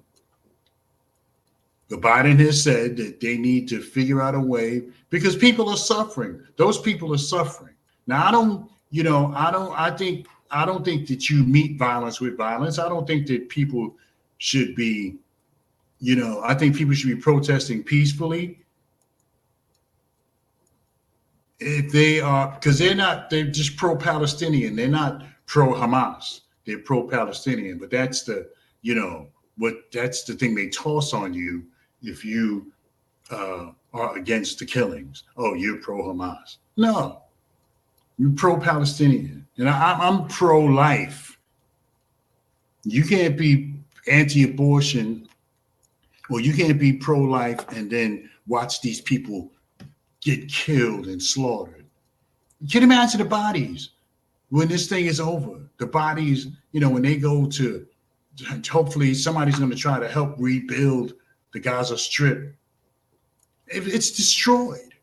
But Biden has said that they need to figure out a way because people are suffering. Those people are suffering. Now, I don't think that you meet violence with violence. I don't think that people should be, I think people should be protesting peacefully. If they are, because they're just pro-Palestinian. They're not pro-Hamas. They're pro-Palestinian. But that's that's the thing they toss on you if you are against the killings. Oh, you're pro-Hamas. No, you're pro-Palestinian. And I'm pro-life. You can't be anti-abortion or you can't be pro-life and then watch these people get killed and slaughtered. You can imagine the bodies when this thing is over. The bodies, when they go to, hopefully somebody's going to try to help rebuild the Gaza Strip. It's destroyed.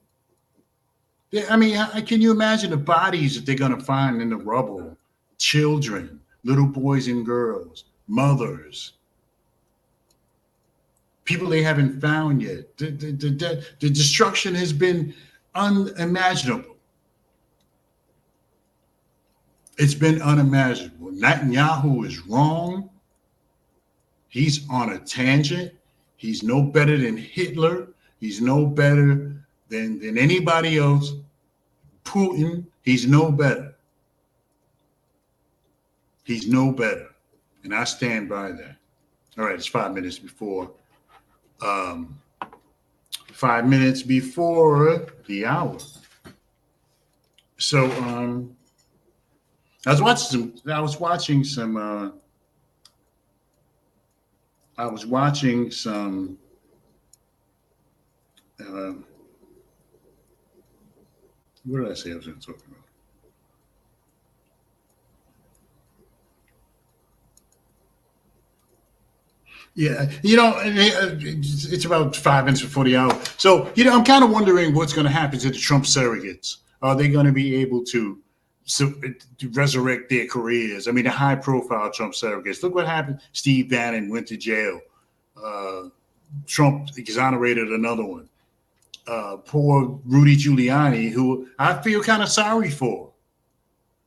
Can you imagine the bodies that they're going to find in the rubble? Children, little boys and girls, mothers, people they haven't found yet. The destruction has been unimaginable. It's been unimaginable. Netanyahu is wrong. He's on a tangent. He's no better than Hitler. He's no better than anybody else. Putin, he's no better. He's no better. And I stand by that. All right, it's 5 minutes before 5 minutes before the hour. So I was watching some what did I say I was going to talk about? Yeah, it's about 5 minutes before the hour. So, I'm kind of wondering what's going to happen to the Trump surrogates. Are they going to be able to resurrect their careers? I mean, the high-profile Trump surrogates. Look what happened. Steve Bannon went to jail. Trump exonerated another one. Poor Rudy Giuliani, who I feel kind of sorry for,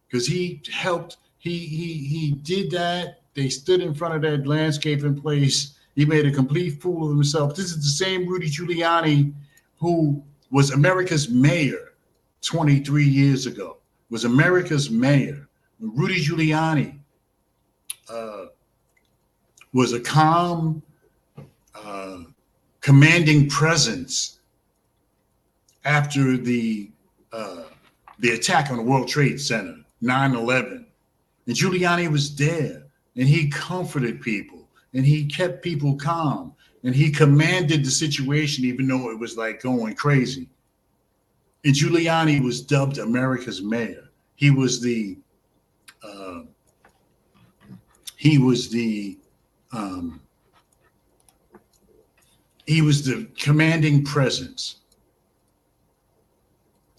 because he helped. He did that. They stood in front of that landscaping place. He made a complete fool of himself. This is the same Rudy Giuliani who was America's mayor 23 years ago. Was America's mayor. Rudy Giuliani was a calm, commanding presence after the attack on the World Trade Center, 9/11. And Giuliani was there. And he comforted people, and he kept people calm, and he commanded the situation, even though it was like going crazy. And Giuliani was dubbed America's mayor. He was the commanding presence,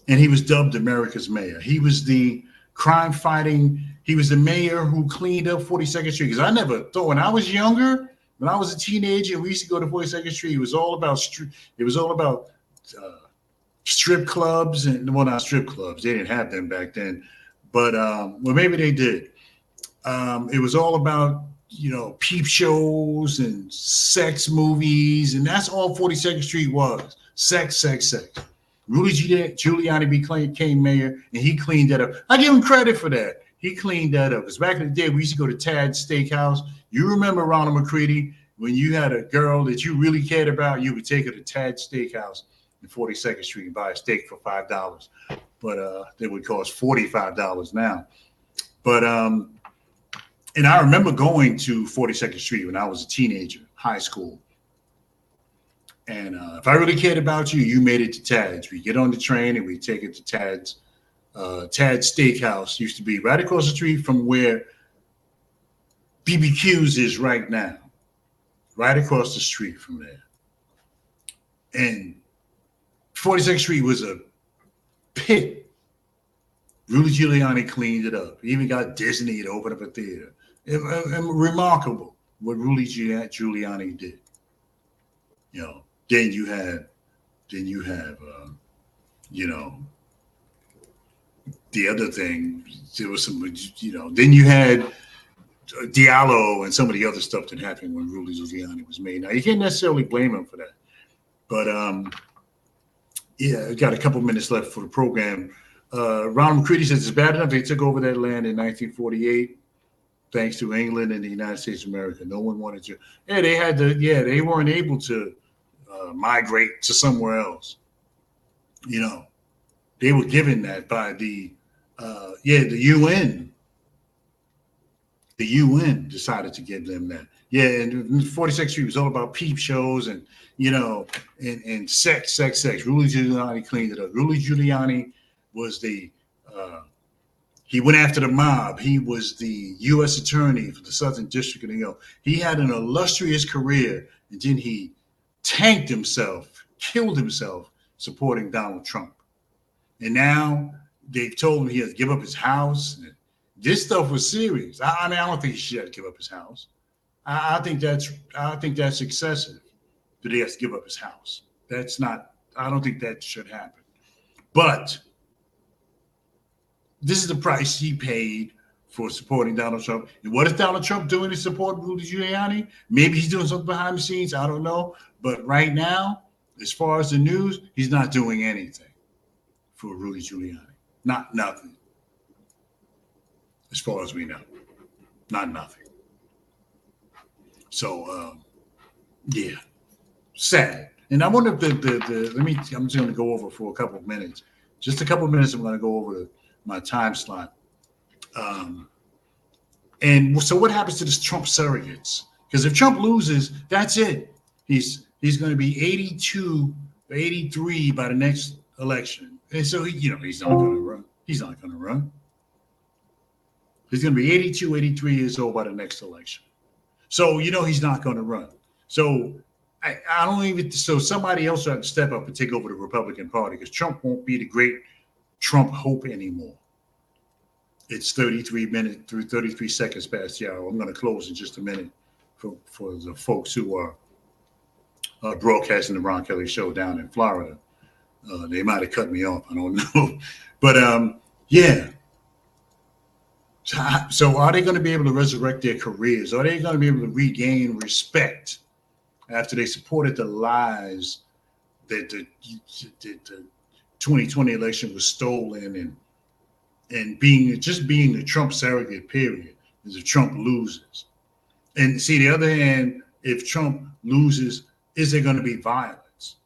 and he was dubbed America's mayor. He was the crime-fighting. He was the mayor who cleaned up 42nd Street. Because I never thought, when I was younger, when I was a teenager, we used to go to 42nd Street. It was all about strip clubs, and well, not strip clubs. They didn't have them back then, but well, maybe they did. It was all about peep shows and sex movies, and that's all 42nd Street was. Sex, sex, sex. Rudy Giuliani became mayor, and he cleaned that up. I give him credit for that. He cleaned that up. Because back in the day, we used to go to Tad's Steakhouse. You remember, Ronald McCready, when you had a girl that you really cared about, you would take her to Tad's Steakhouse in 42nd Street and buy a steak for $5. But they would cost $45 now. But and I remember going to 42nd Street when I was a teenager, high school. And if I really cared about you, you made it to Tad's. We get on the train and we take it to Tad's. Tad's Steakhouse used to be right across the street from where BBQ's is right now. Right across the street from there. And 42nd Street was a pit. Rudy Giuliani cleaned it up. He even got Disney to open up a theater. Remarkable what Rudy Giuliani did. Then you have the other thing. There was some, then you had Diallo and some of the other stuff that happened when Rudy Giuliani was made. Now, you can't necessarily blame him for that. But, I got a couple minutes left for the program. Ronald McCready says it's bad enough they took over that land in 1948, thanks to England and the United States of America. No one wanted to. They weren't able to migrate to somewhere else. They were given that by the UN. The UN decided to give them that. Yeah, and 42nd Street was all about peep shows and and sex. Rudy Giuliani cleaned it up. Rudy Giuliani was he went after the mob. He was the U.S. attorney for the Southern District of New York. He had an illustrious career, and then he tanked himself, killed himself, supporting Donald Trump. And now they've told him he has to give up his house. This stuff was serious. I don't think he should have to give up his house. I think that's excessive that he has to give up his house. I don't think that should happen. But this is the price he paid for supporting Donald Trump. And what is Donald Trump doing to support Rudy Giuliani? Maybe he's doing something behind the scenes. I don't know. But right now, as far as the news, he's not doing anything for Rudy Giuliani. Nothing. As far as we know. Nothing. So, sad. And I wonder if I'm just going to go over for a couple of minutes. Just a couple of minutes, I'm going to go over my time slot. And so what happens to this Trump surrogates? Because if Trump loses, that's it. He's going to be 82, 83 by the next election. And so, he's not going to run. He's not going to run. He's going to be 82, 83 years old by the next election. So, he's not going to run. So I don't even. So somebody else will have to step up and take over the Republican Party because Trump won't be the great Trump hope anymore. It's 33 seconds past the hour. I'm going to close in just a minute for the folks who are broadcasting the Ron Kelly Show down in Florida. They might have cut me off. I don't know. But yeah. So are they going to be able to resurrect their careers? Are they going to be able to regain respect after they supported the lies that the 2020 election was stolen and being the Trump surrogate period is if Trump loses? And see, the other hand, if Trump loses, is there going to be violence?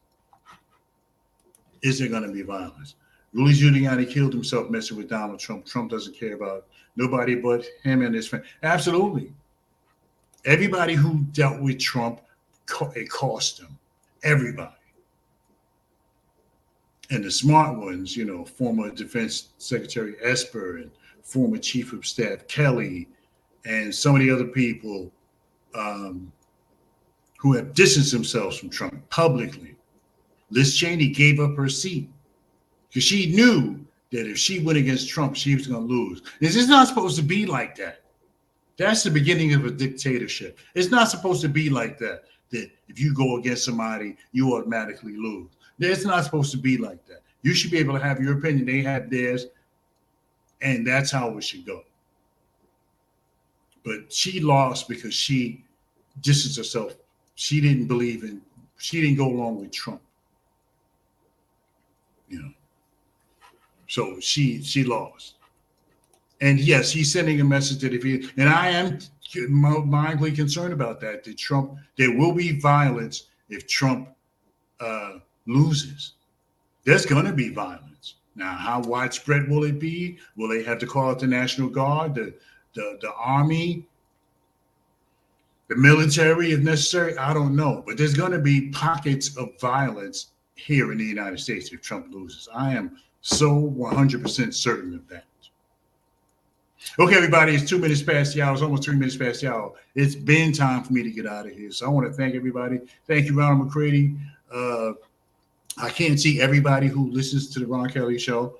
Is there going to be violence? Rudy Giuliani killed himself messing with Donald Trump. Trump doesn't care about nobody but him and his friend. Absolutely. Everybody who dealt with Trump, it cost them. Everybody. And the smart ones, you know, former Defense Secretary Esper and former Chief of Staff Kelly and some of the other people who have distanced themselves from Trump publicly. Liz Cheney gave up her seat because she knew that if she went against Trump, she was going to lose. This is not supposed to be like that. That's the beginning of a dictatorship. It's not supposed to be like that, that if you go against somebody, you automatically lose. It's not supposed to be like that. You should be able to have your opinion. They have theirs, and that's how it should go. But she lost because she distanced herself. She didn't go along with Trump. You know. So she lost. And yes, he's sending a message that and I am mildly concerned about that there will be violence if Trump loses. There's going to be violence. Now, how widespread will it be? Will they have to call out the National Guard, the Army, the military if necessary? I don't know. But there's going to be pockets of violence here in the United States if Trump loses. I am so 100% certain of that. Okay, everybody, it's 2 minutes past the hour. It's almost 3 minutes past the hour. It's been time for me to get out of here. So I want to thank everybody. Thank you, Ronald McCready. I can't see everybody who listens to the Ron Kelly Show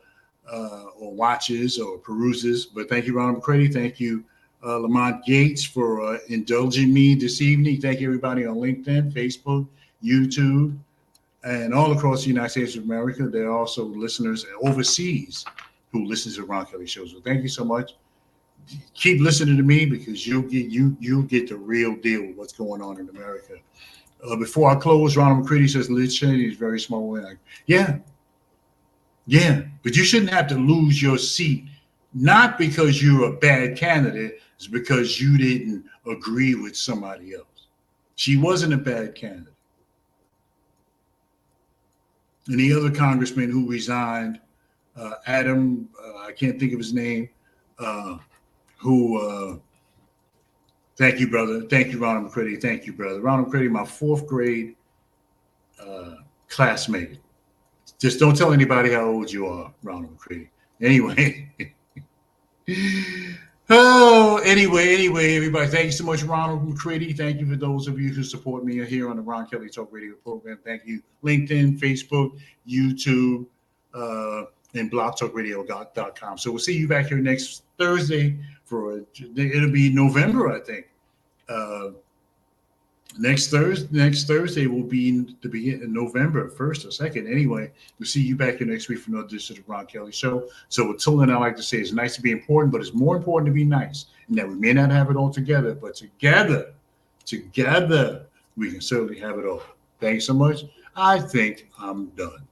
or watches or peruses, but thank you, Ronald McCready. Thank you, Lamont Gates, for indulging me this evening. Thank you, everybody on LinkedIn, Facebook, YouTube, and all across the United States of America. There are also listeners overseas who listen to the Ron Kelly Show. So thank you so much. Keep listening to me because you'll get the real deal with what's going on in America. Before I close, Ronald McCready says Liz Cheney is very small. Yeah, but you shouldn't have to lose your seat, not because you're a bad candidate, it's because you didn't agree with somebody else. She wasn't a bad candidate. And the other congressman who resigned, Adam, I can't think of his name, thank you, brother. Thank you, Ronald McCready. Thank you, brother. Ronald McCready, my 4th grade classmate. Just don't tell anybody how old you are, Ronald McCready. Anyway. Anyway, everybody. Thank you so much, Ronald McCready. Thank you for those of you who support me here on the Ron Kelly Talk Radio program. Thank you, LinkedIn, Facebook, YouTube, and blogtalkradio.com. So we'll see you back here next Thursday it'll be November, I think. Next Thursday will be the beginning of November 1st or 2nd. Anyway, we'll see you back here next week for another edition of the Ron Kelly Show. So until then, I like to say it's nice to be important, but it's more important to be nice. And that we may not have it all together, but together, we can certainly have it all. Thanks so much. I think I'm done.